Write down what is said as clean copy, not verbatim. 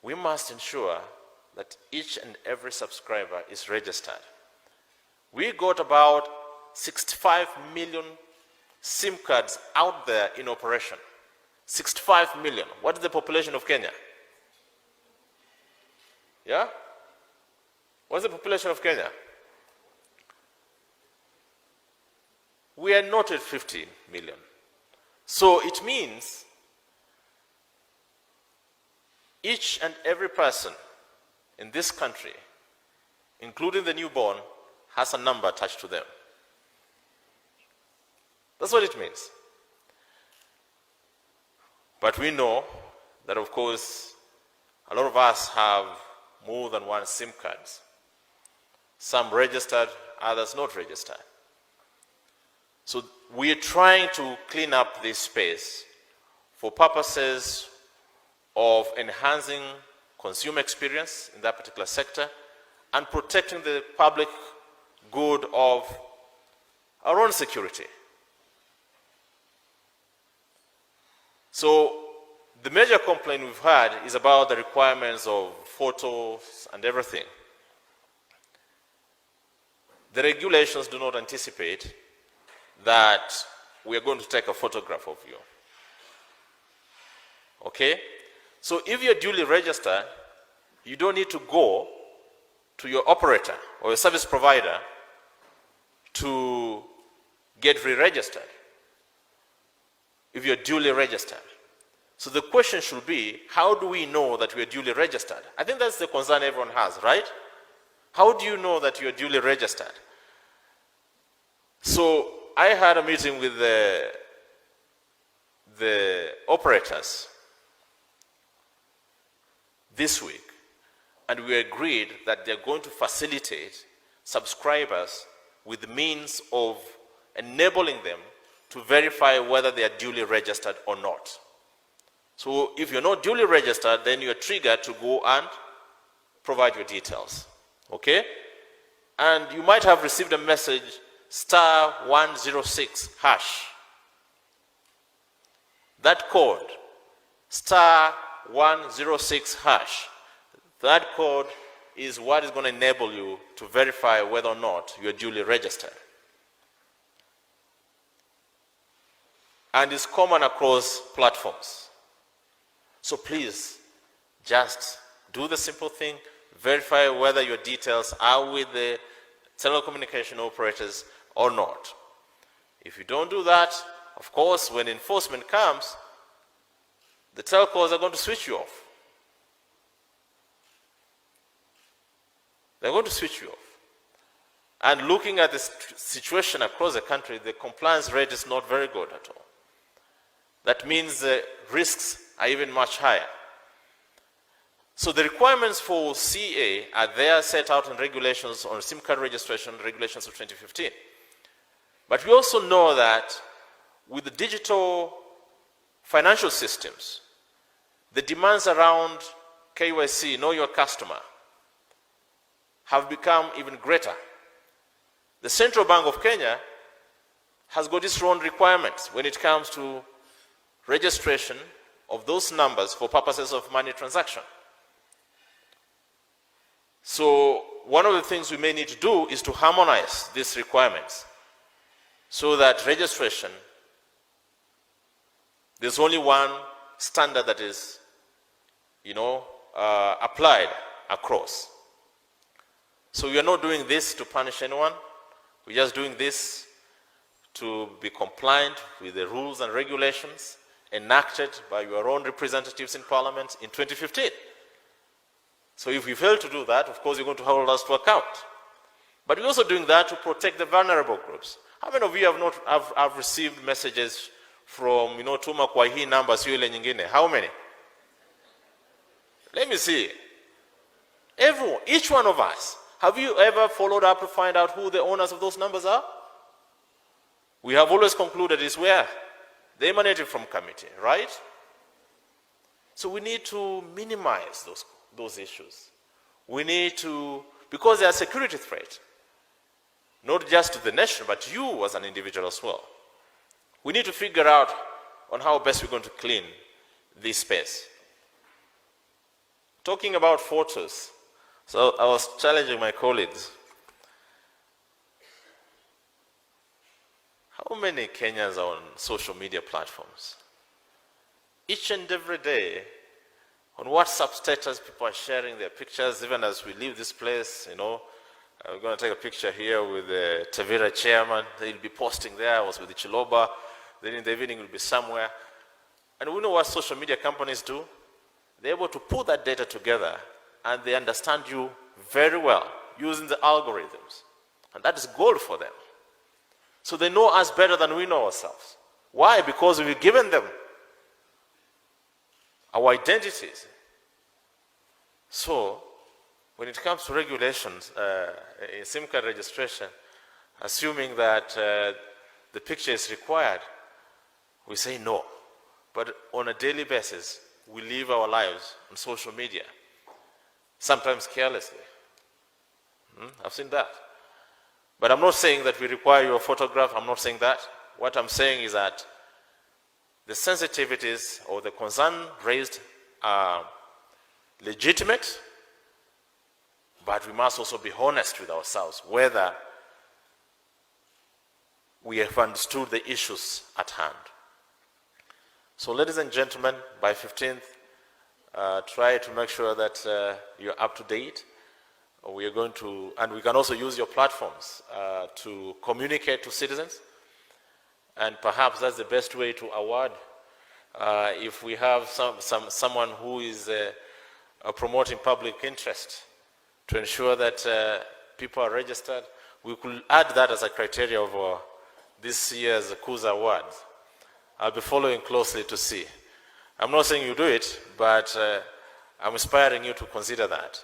we must ensure that each and every subscriber is registered. We got about 65 million SIM cards out there in operation. 65 million. What is the population of Kenya? Yeah? What's the population of Kenya? We are not at 50 million. So it means each and every person in this country, including the newborn, has a number attached to them. That's what it means. But we know that, of course, a lot of us have more than one SIM cards. Some registered, others not registered. So we are trying to clean up this space for purposes of enhancing consumer experience in that particular sector and protecting the public good of our own security. So the major complaint we've had is about the requirements of photos and everything. The regulations do not anticipate that we are going to take a photograph of you. Okay? So if you're duly registered, you don't need to go to your operator or your service provider to get re-registered if you're duly registered. So the question should be, how do we know that we are duly registered? I think that's the concern everyone has, right? How do you know that you are duly registered? So I had a meeting with the operators this week, and we agreed that they're going to facilitate subscribers with the means of enabling them to verify whether they are duly registered or not. So if you're not duly registered, then you're triggered to go and provide your details. Okay? And you might have received a message, *106#. That code, *106#, that code is what is going to enable you to verify whether or not you are duly registered. And it's common across platforms. So please, just do the simple thing, verify whether your details are with the telecommunication operators or not. If you don't do that, of course, when enforcement comes, the telcos are going to switch you off. They're going to switch you off. And looking at the situation across the country, the compliance rate is not very good at all. That means the risks are even much higher. So the requirements for CA are there set out in regulations on SIM card registration, regulations of 2015. But we also know that with the digital financial systems, the demands around KYC, know your customer, have become even greater. The Central Bank of Kenya has got its own requirements when it comes to registration of those numbers for purposes of money transaction. So one of the things we may need to do is to harmonize these requirements so that registration, there's only one standard that is, applied across. So we are not doing this to punish anyone. We're just doing this to be compliant with the rules and regulations enacted by your own representatives in Parliament in 2015. So if we fail to do that, of course, you're going to hold us to account. But we're also doing that to protect the vulnerable groups. How many of you have received messages from, tuma kwa hii namba sio ile nyingine? How many? Let me see. Everyone, each one of us. Have you ever followed up to find out who the owners of those numbers are? We have always concluded it's where they emanated from committee, right? So we need to minimize those issues. We need to, because they are a security threat, not just to the nation, but you as an individual as well. We need to figure out on how best we're going to clean this space. Talking about photos, so I was challenging my colleagues. How many Kenyans are on social media platforms? Each and every day, on WhatsApp status, people are sharing their pictures, even as we leave this place, you know. We're going to take a picture here with the Tavira chairman. They'll be posting there. I was with the CHILOBA. Then in the evening, we'll be somewhere. And we know what social media companies do. They're able to put that data together, and they understand you very well using the algorithms. And that is gold for them. So they know us better than we know ourselves. Why? Because we've given them our identities. So, when it comes to regulations, in SIM card registration, assuming that the picture is required, we say no. But on a daily basis, we live our lives on social media, sometimes carelessly. I've seen that. But I'm not saying that we require your photograph. I'm not saying that. What I'm saying is that the sensitivities or the concern raised are legitimate, but we must also be honest with ourselves whether we have understood the issues at hand. So ladies and gentlemen, by 15th, try to make sure that you're up to date. We are going to, and we can also use your platforms to communicate to citizens. And perhaps that's the best way to award. If we have someone who is promoting public interest to ensure that people are registered, we could add that as a criteria of this year's Kuza Awards. I'll be following closely to see. I'm not saying you do it, but I'm inspiring you to consider that.